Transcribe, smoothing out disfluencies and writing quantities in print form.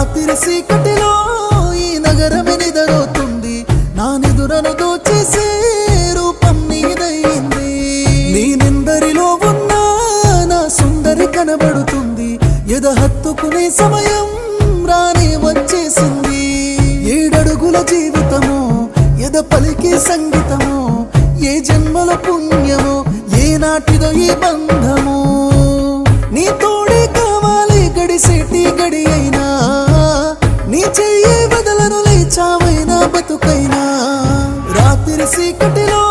రాత్రి చీకటిలో ఈ నగరమే నిద్రపోతుంది, నా నిదురను దోచేసే రూపం నీదయింది. నేనెందరిలో ఉన్నా నా సుందరి కనబడుతుంది, ఎద హత్తుకునే సమయం రానే వచ్చేసింది. 7 అడుగుల జీవితము, ఎద పలికే సంగీతము, ఏ జన్మల పుణ్యమో ఏ నాటిదో ఈ బంధము. నీ తోడే కావాలి గడిసేటి గడి అయినా, నీ చెయ్యి వదలను లేచావైనా బతుకైనా. రాత్రి చీకటిలో